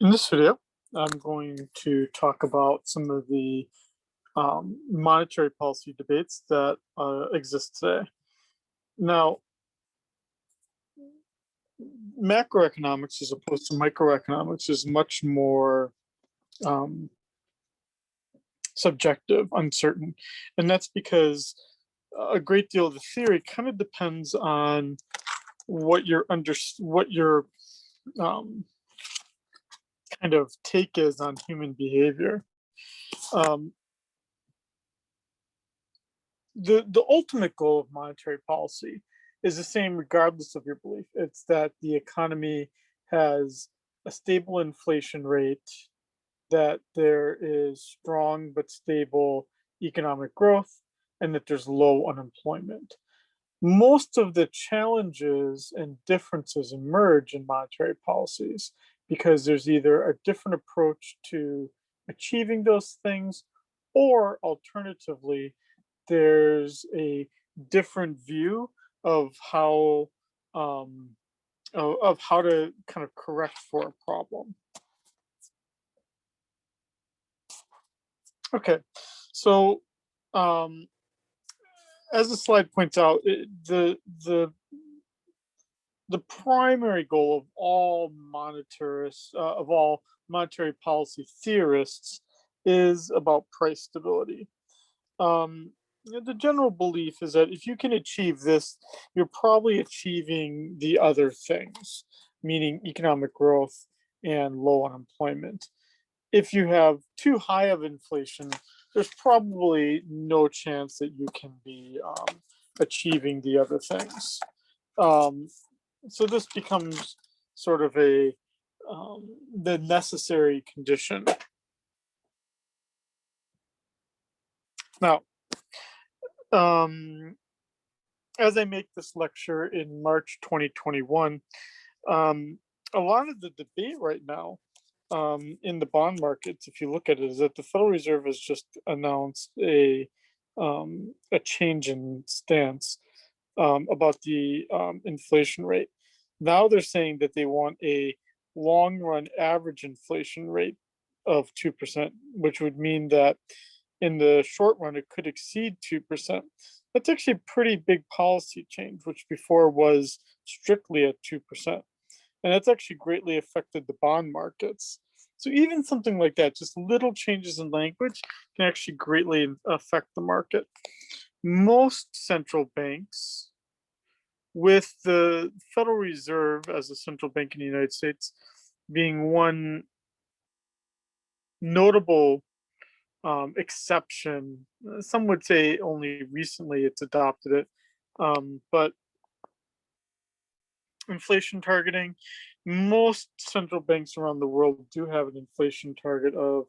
In this video, I'm going to talk about some of the monetary policy debates that exist today. Now, macroeconomics as opposed to microeconomics is much more um, subjective, uncertain, and that's because a great deal of the theory kind of depends on what your um, kind of take is on human behavior. Um, the ultimate goal of monetary policy is the same regardless of your belief. It's that the economy has a stable inflation rate, that there is strong but stable economic growth, and that there's low unemployment. Most of the challenges and differences emerge in monetary policies because there's either a different approach to achieving those things, or alternatively, there's a different view of how um, of how to kind of correct for a problem. Okay, so um, as the slide points out, the primary goal of all monetary policy theorists is about price stability. The general belief is that if you can achieve this, you're probably achieving the other things, meaning economic growth and low unemployment. If you have too high of inflation, there's probably no chance that you can be achieving the other things. Um, so this becomes sort of the necessary condition. Now, um, as I make this lecture in March 2021, um, a lot of the debate right now in the bond markets, if you look at it, is that the Federal Reserve has just announced a change in stance about the inflation rate. Now they're saying that they want a long run average inflation rate of 2%, which would mean that in the short run it could exceed 2%. That's actually a pretty big policy change, which before was strictly at 2%. And that's actually greatly affected the bond markets. So even something like that, just little changes in language can actually greatly affect the market. Most central banks, with the Federal Reserve as a central bank in the United States being one notable exception, some would say only recently it's adopted it, but inflation targeting, most central banks around the world do have an inflation target of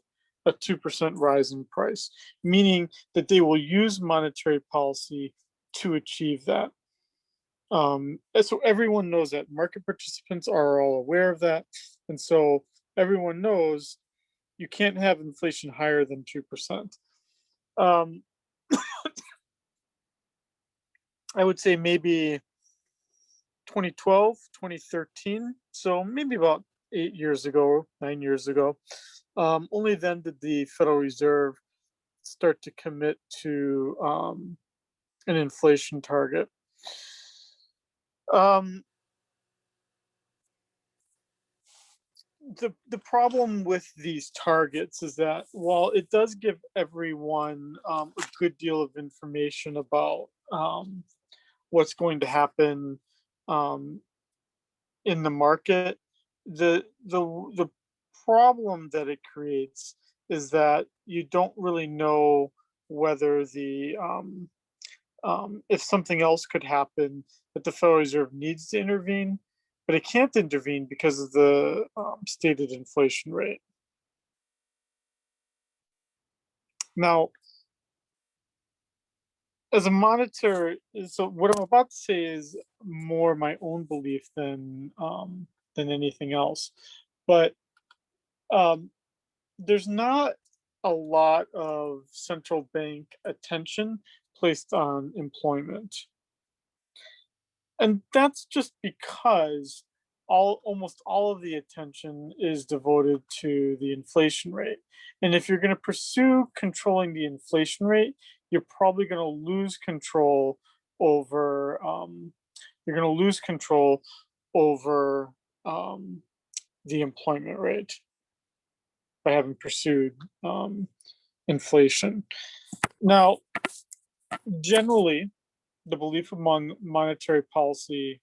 a 2% rise in price, meaning that they will use monetary policy to achieve that. And so everyone knows that. Market participants are all aware of that. And so everyone knows you can't have inflation higher than 2%. Um, I would say maybe 2012, 2013. So maybe about 8 years ago, 9 years ago. Only then did the Federal Reserve start to commit to an inflation target. Um, the problem with these targets is that while it does give everyone a good deal of information about what's going to happen um, in the market, the problem that it creates is that you don't really know whether the if something else could happen that the Federal Reserve needs to intervene, but it can't intervene because of the stated inflation rate. Now, as a monitor, so what I'm about to say is more my own belief than anything else, but um, there's not a lot of central bank attention placed on employment. And that's just because almost all of the attention is devoted to the inflation rate. And if you're going to pursue controlling the inflation rate, you're probably going to lose control over you're going to lose control over um, the employment rate by having pursued um, inflation. Now, generally, the belief among monetary policy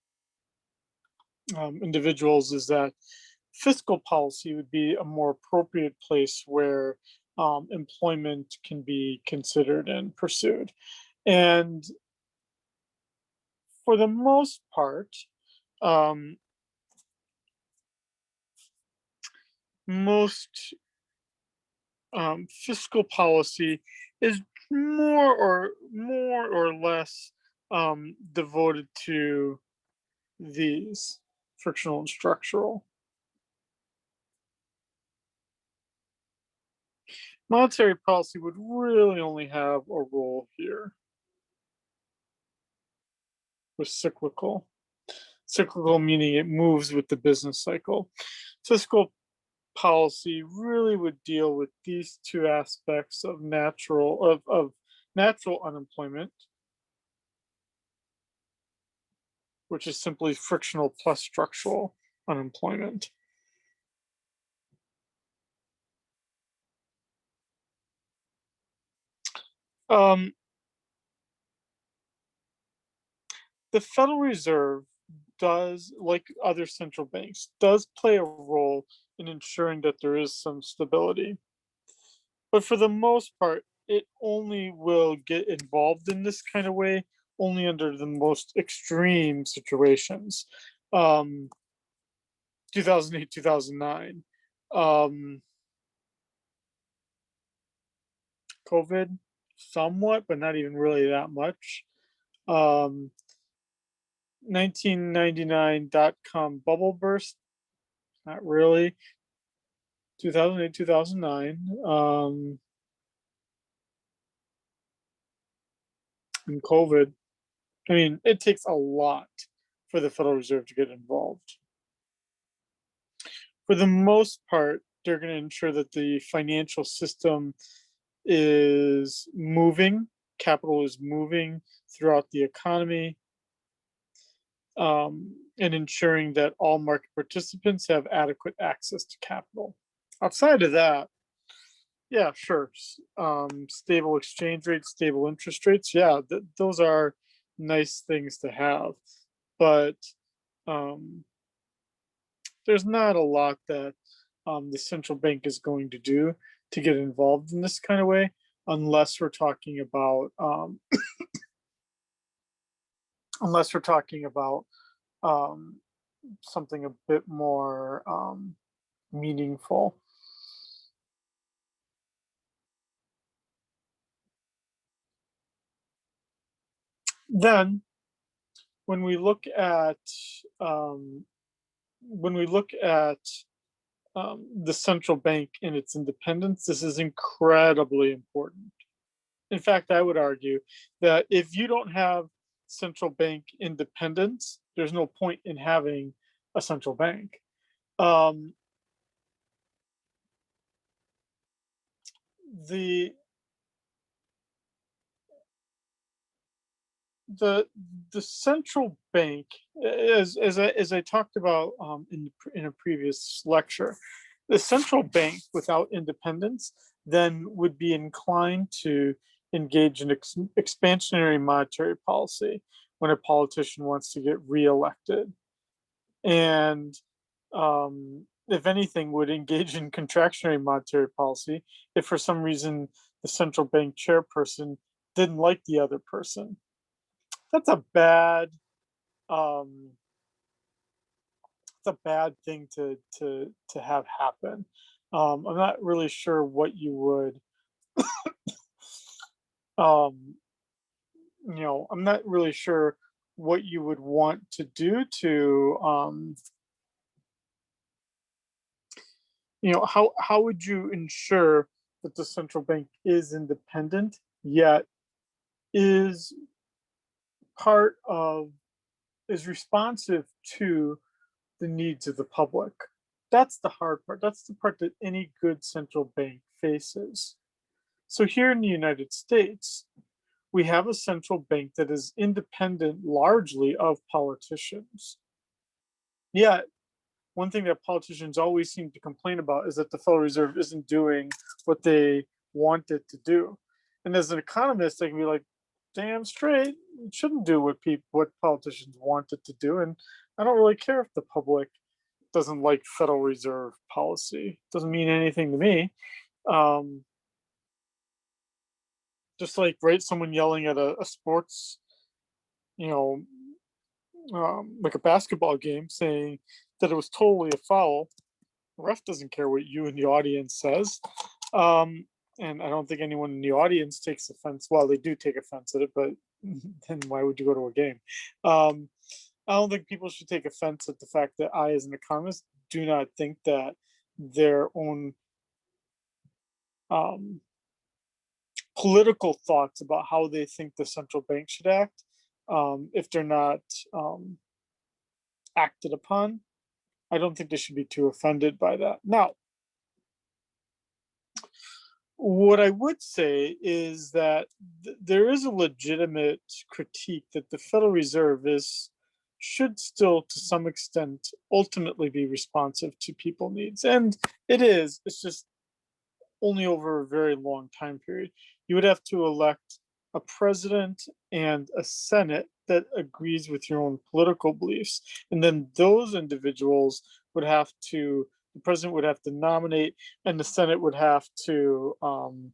individuals is that fiscal policy would be a more appropriate place where employment can be considered and pursued. And for the most part, um, most fiscal policy is more or less devoted to these frictional and structural. Monetary policy would really only have a role here with cyclical. Cyclical meaning it moves with the business cycle. Fiscal policy really would deal with these two aspects of natural unemployment, which is simply frictional plus structural unemployment. Um, the Federal Reserve does, like other central banks, does play a role in ensuring that there is some stability. But for the most part, it only will get involved in this kind of way only under the most extreme situations. Um, 2008, 2009. Um, COVID, somewhat, but not even really that much. 1999 dot-com bubble burst, not really. 2008, 2009. And COVID. I mean, it takes a lot for the Federal Reserve to get involved. For the most part, they're going to ensure that the financial system is moving, capital is moving throughout the economy, and ensuring that all market participants have adequate access to capital. Outside of that, yeah, sure. Stable exchange rates, stable interest rates. Yeah, those are nice things to have. But um, there's not a lot that the central bank is going to do to get involved in this kind of way, unless we're talking about unless we're talking about um, something a bit more meaningful. Then, when we look at um, when we look at the central bank and its independence, this is incredibly important. In fact, I would argue that if you don't have central bank independence, there's no point in having a central bank. Um, the the the central bank, as I talked about in a previous lecture, the central bank without independence then would be inclined to engage in expansionary monetary policy when a politician wants to get reelected, and if anything, would engage in contractionary monetary policy if for some reason the central bank chairperson didn't like the other person. That's a bad um it's a bad thing to have happen. I'm not really sure what you would um I'm not really sure what you would want to do to how would you ensure that the central bank is independent yet is part of is responsive to the needs of the public. That's the hard part. That's the part that any good central bank faces. So here in the United States, we have a central bank that is independent largely of politicians. Yet, one thing that politicians always seem to complain about is that the Federal Reserve isn't doing what they want it to do. And as an economist, I can be like, damn straight, it shouldn't do what politicians want it to do. And I don't really care if the public doesn't like Federal Reserve policy. Doesn't mean anything to me. Um, just like right, someone yelling at a sports, you know, like a basketball game, saying that it was totally a foul. The ref doesn't care what you in the audience says. Um, and I don't think anyone in the audience takes offense. Well, they do take offense at it, but then why would you go to a game? Um, I don't think people should take offense at the fact that I, as an economist, do not think that their own um, political thoughts about how they think the central bank should act, if they're not um, acted upon, I don't think they should be too offended by that. Now, what I would say is that there is a legitimate critique that the Federal Reserve is should still, to some extent, ultimately be responsive to people needs, and it is. It's just only over a very long time period. You would have to elect a president and a senate that agrees with your own political beliefs, and then those individuals would have to. The president would have to nominate, and the Senate would have to, um,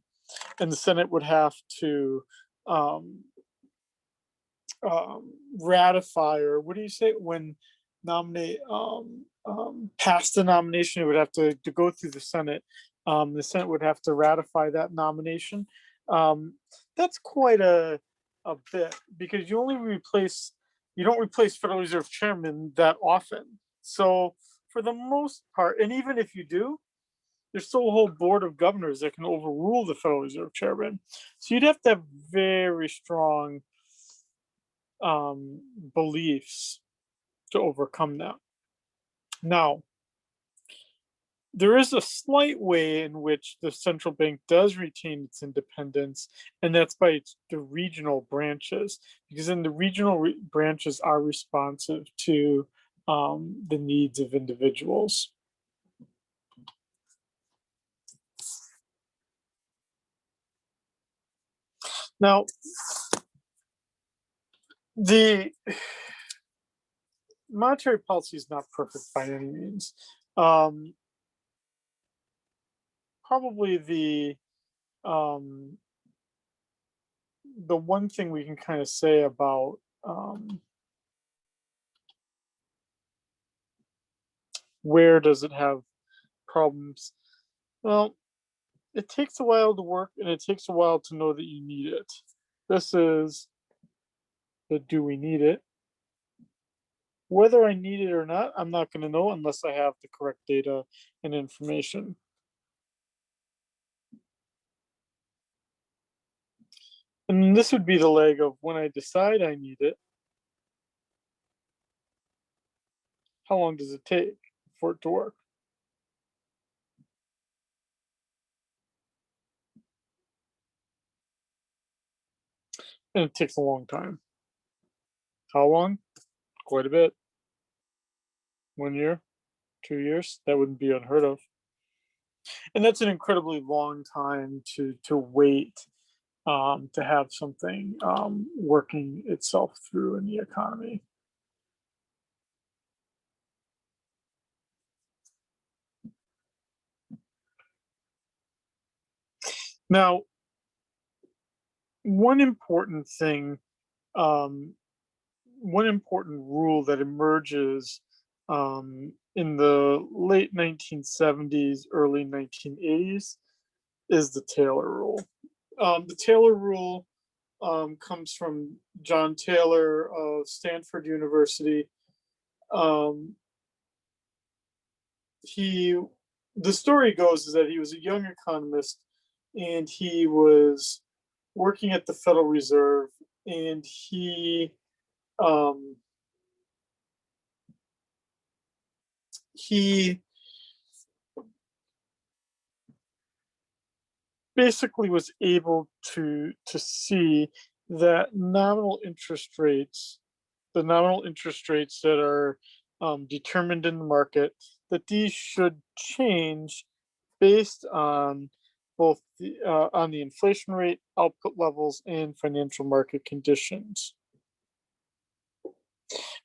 ratify, or what do you say when nominate, pass the nomination. It would have to go through the Senate. The Senate would have to ratify that nomination. Um, that's quite a bit, because you don't replace Federal Reserve chairman that often. So for the most part, and even if you do, there's still a whole board of governors that can overrule the Federal Reserve chairman. So you'd have to have very strong beliefs to overcome that. Now, there is a slight way in which the central bank does retain its independence, and that's by the regional branches, because then the regional branches are responsive to the needs of individuals. Now, the monetary policy is not perfect by any means. Um, Probably um, the one thing we can kind of say about where does it have problems? Well, it takes a while to work, and it takes a while to know that you need it. This is the do we need it? Whether I need it or not, I'm not going to know unless I have the correct data and information. And this would be the leg of when I decide I need it, how long does it take for it to work? And it takes a long time. How long? Quite a bit. 1 year, 2 years, that wouldn't be unheard of. And that's an incredibly long time to wait to have something working itself through in the economy. Now, one important thing, um, one important rule that emerges in the late 1970s, early 1980s is the Taylor rule. The Taylor rule comes from John Taylor of Stanford University. Um, he, the story goes is that he was a young economist, and he was working at the Federal Reserve, and he um, he basically was able to see that nominal interest rates, the nominal interest rates that are determined in the market, that these should change based on both on the inflation rate, output levels, and financial market conditions.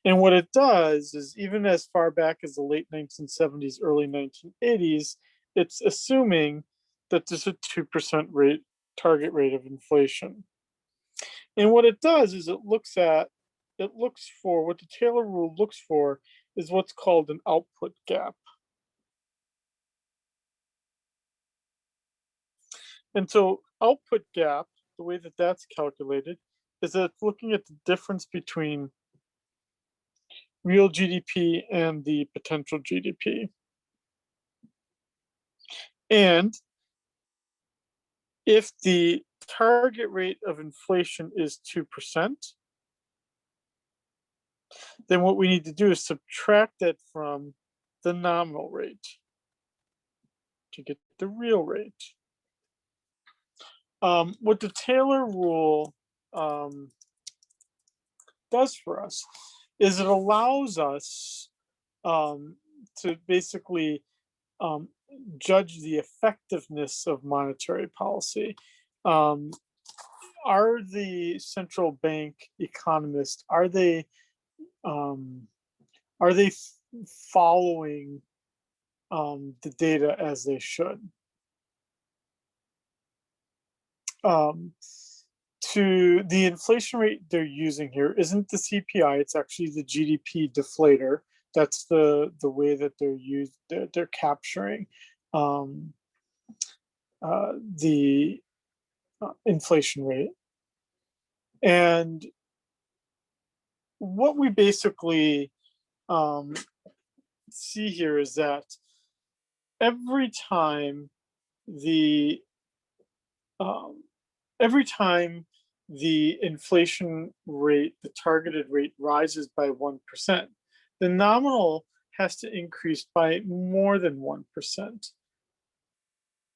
And what it does is, even as far back as the late 1970s, early 1980s, it's assuming that there's a 2% rate target rate of inflation. And what it does is it looks for what the Taylor rule looks for is what's called an output gap. And so output gap, the way that that's calculated, is that it's looking at the difference between real GDP and the potential GDP. And if the target rate of inflation is 2%, then what we need to do is subtract that from the nominal rate to get the real rate. What the Taylor rule does for us is it allows us to basically judge the effectiveness of monetary policy. Are the central bank economists, are they following the data as they should? To the inflation rate they're using here isn't the CPI, it's actually the GDP deflator. That's the way that they're capturing the inflation rate. And what we basically see here is that every time the inflation rate, the targeted rate, rises by 1%, the nominal has to increase by more than 1%.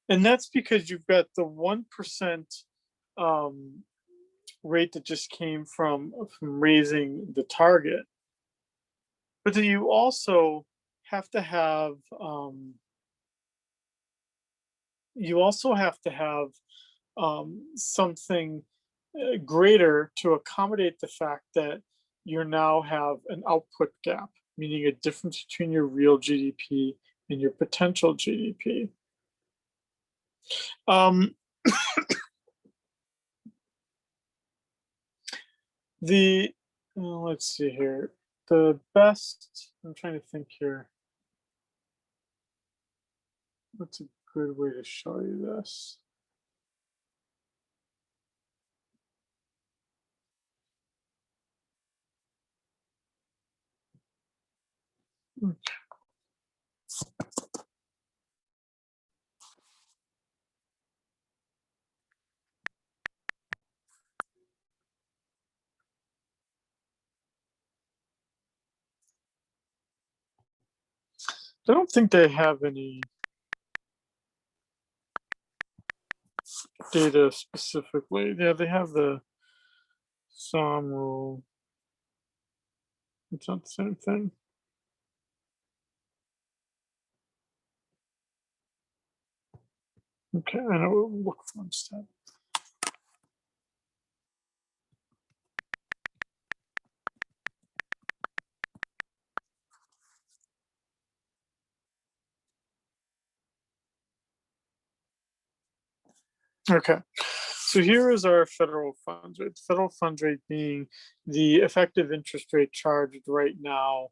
And that's because you've got the 1% rate that just came from raising the target. But then you also have to have something greater to accommodate the fact that you now have an output gap, meaning a difference between your real GDP and your potential GDP. Let's see here. The best, I'm trying to think here. What's a good way to show you this? I don't think they have any data specifically. Yeah, they have the SOM rule. It's not the same thing. Okay, I know what we'll look for instead. Okay, so here is our federal funds rate. The federal funds rate being the effective interest rate charged right now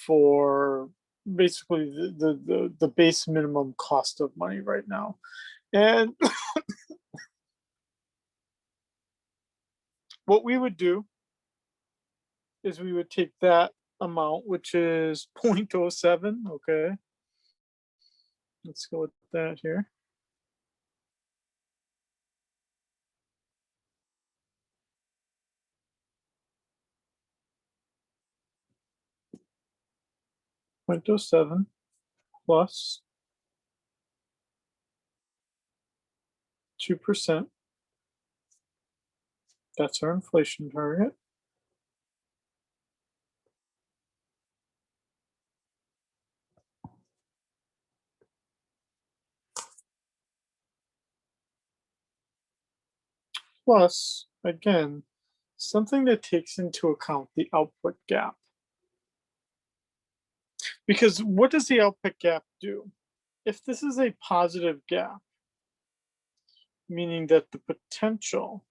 for basically the base minimum cost of money right now. And what we would do is we would take that amount, which is 0.07. Okay, let's go with that here. 0.07 plus 2%. That's our inflation target. Plus, again, something that takes into account the output gap. Because what does the output gap do? If this is a positive gap, meaning that the potential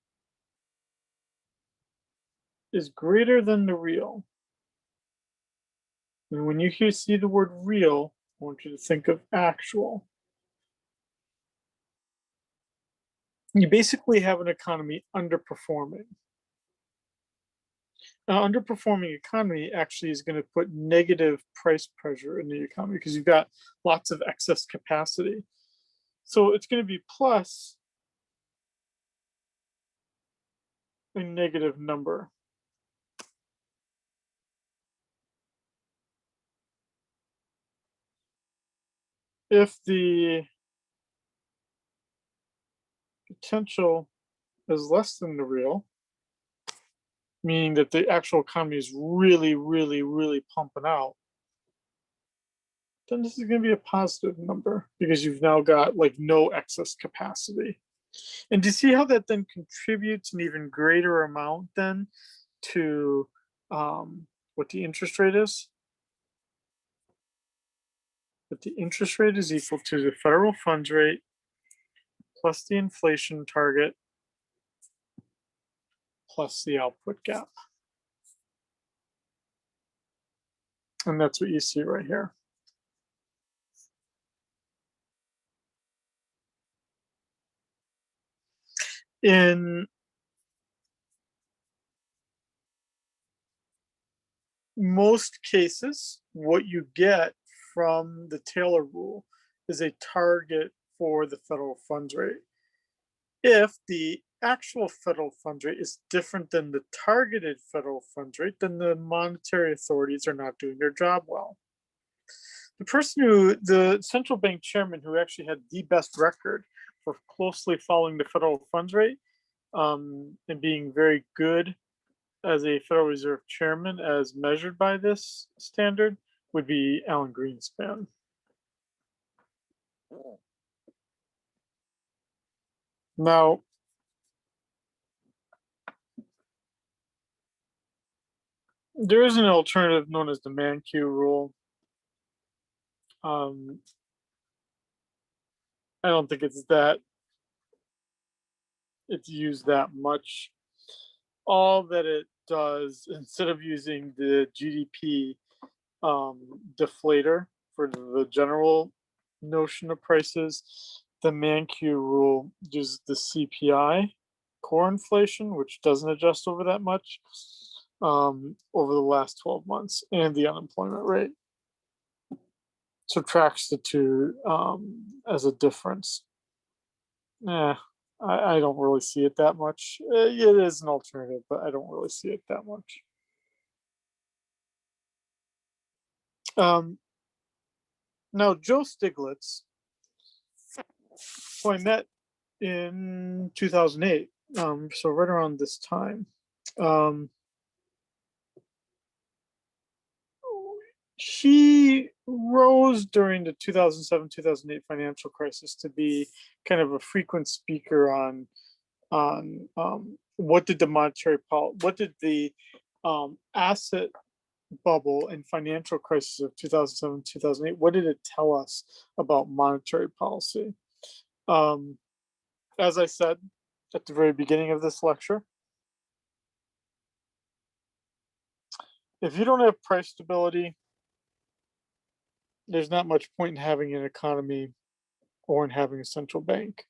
is greater than the real, and when you see the word real, I want you to think of actual. You basically have an economy underperforming. Now, underperforming economy actually is going to put negative price pressure in the economy because you've got lots of excess capacity. So it's going to be plus a negative number. If the potential is less than the real, meaning that the actual economy is really, really, really pumping out, then this is going to be a positive number because you've now got like no excess capacity. And do you see how that then contributes an even greater amount then to what the interest rate is? But the interest rate is equal to the federal funds rate plus the inflation target plus the output gap. And that's what you see right here. In most cases, what you get from the Taylor rule is a target for the federal funds rate. If the actual federal funds rate is different than the targeted federal funds rate, then the monetary authorities are not doing their job well. The central bank chairman who actually had the best record for closely following the federal funds rate and being very good as a Federal Reserve chairman as measured by this standard would be Alan Greenspan. Now, there is an alternative known as the Mankiw rule. I don't think it's used that much. All that it does, instead of using the GDP deflator for the general notion of prices, the Mankiw rule uses the CPI, core inflation, which doesn't adjust over that much over the last 12 months, and the unemployment rate. Subtracts the two as a difference. I don't really see it that much. It is an alternative, but I don't really see it that much. Now, Joe Stiglitz, who I met in 2008, so right around this time, he rose during the 2007-2008 financial crisis to be kind of a frequent speaker on what did the asset bubble and financial crisis of 2007-2008, what did it tell us about monetary policy? As I said at the very beginning of this lecture, if you don't have price stability, there's not much point in having an economy or in having a central bank.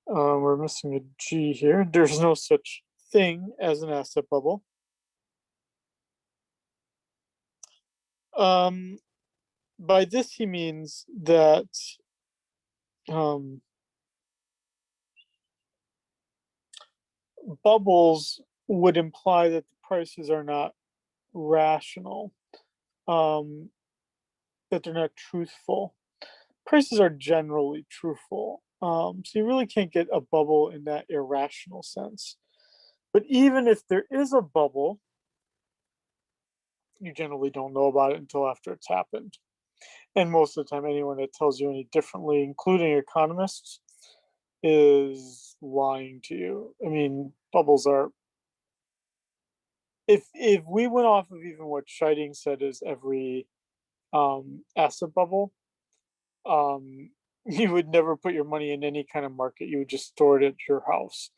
We're missing a G here. There's no such thing as an asset bubble. By this, he means that bubbles would imply that the prices are not rational, um, that they're not truthful. Prices are generally truthful. So you really can't get a bubble in that irrational sense. But even if there is a bubble, you generally don't know about it until after it's happened. And most of the time, anyone that tells you any differently, including economists, is lying to you. I mean, bubbles are. If we went off of even what Scheiding said is every asset bubble, um, you would never put your money in any kind of market. You would just store it at your house,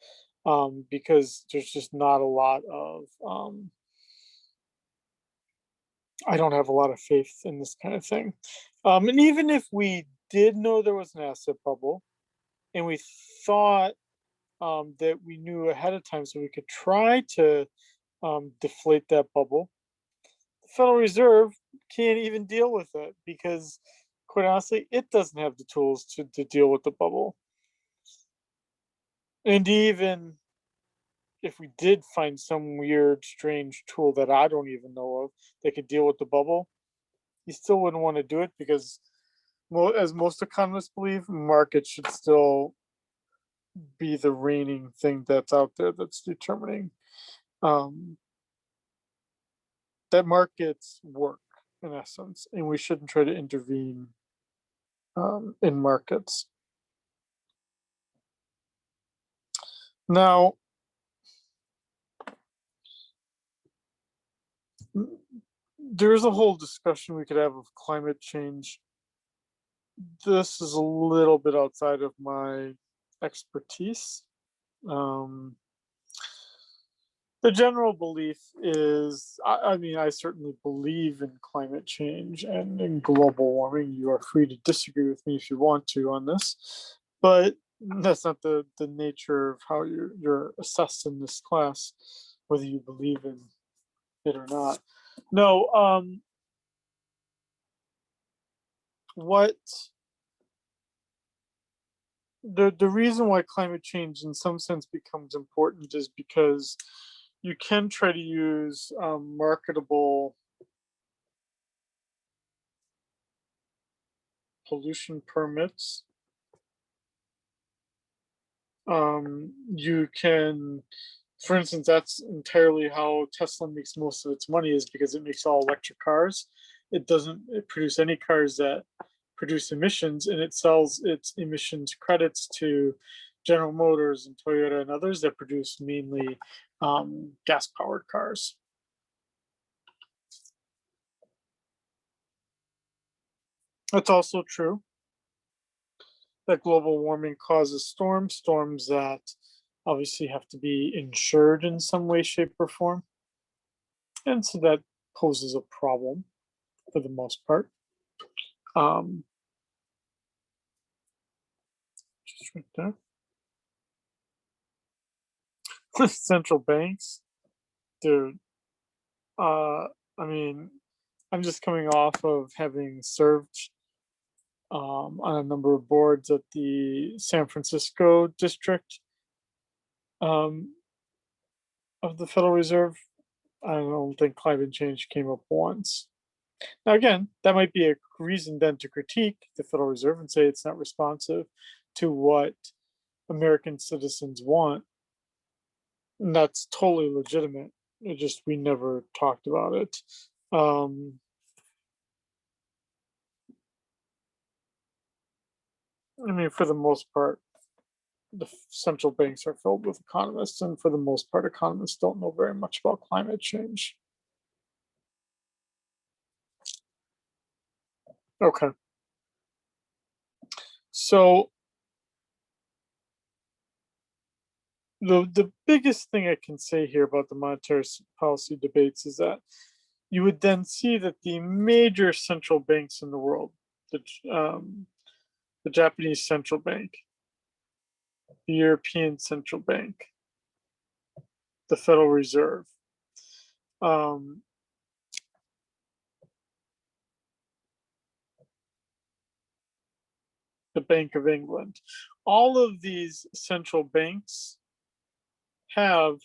because there's just not a lot of. I don't have a lot of faith in this kind of thing. And even if we did know there was an asset bubble, and we thought that we knew ahead of time, so we could try to deflate that bubble, the Federal Reserve can't even deal with it because, quite honestly, it doesn't have the tools to deal with the bubble. And even if we did find some weird, strange tool that I don't even know of that could deal with the bubble, you still wouldn't want to do it because, well, as most economists believe, markets should still be the reigning thing that's out there that's determining um, that markets work in essence, and we shouldn't try to intervene in markets. Now, there's a whole discussion we could have of climate change. This is a little bit outside of my expertise. Um, the general belief is, I mean, I certainly believe in climate change and in global warming. You are free to disagree with me if you want to on this, but that's not the nature of how you're assessed in this class, whether you believe in it or not. No, what the reason why climate change in some sense becomes important is because you can try to use marketable pollution permits. You can, for instance, that's entirely how Tesla makes most of its money, is because it makes all electric cars. It doesn't produce any cars that produce emissions, and it sells its emissions credits to General Motors and Toyota and others that produce mainly gas powered cars. It's also true that global warming causes storms that obviously have to be insured in some way, shape, or form. And so that poses a problem for the most part. Um, just right there. Central banks, dude. I mean, I'm just coming off of having served on a number of boards at the San Francisco district um, of the Federal Reserve. I don't think climate change came up once. Now, again, that might be a reason then to critique the Federal Reserve and say it's not responsive to what American citizens want. And that's totally legitimate. It just we never talked about it. Um, I mean, for the most part, the central banks are filled with economists, and for the most part, economists don't know very much about climate change. Okay, so the biggest thing I can say here about the monetary policy debates is that you would then see that the major central banks in the world, the Japanese central bank, the European central bank, the Federal Reserve, um, the Bank of England, all of these central banks have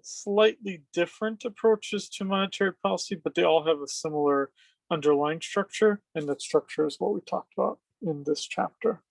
slightly different approaches to monetary policy, but they all have a similar underlying structure, and that structure is what we talked about in this chapter.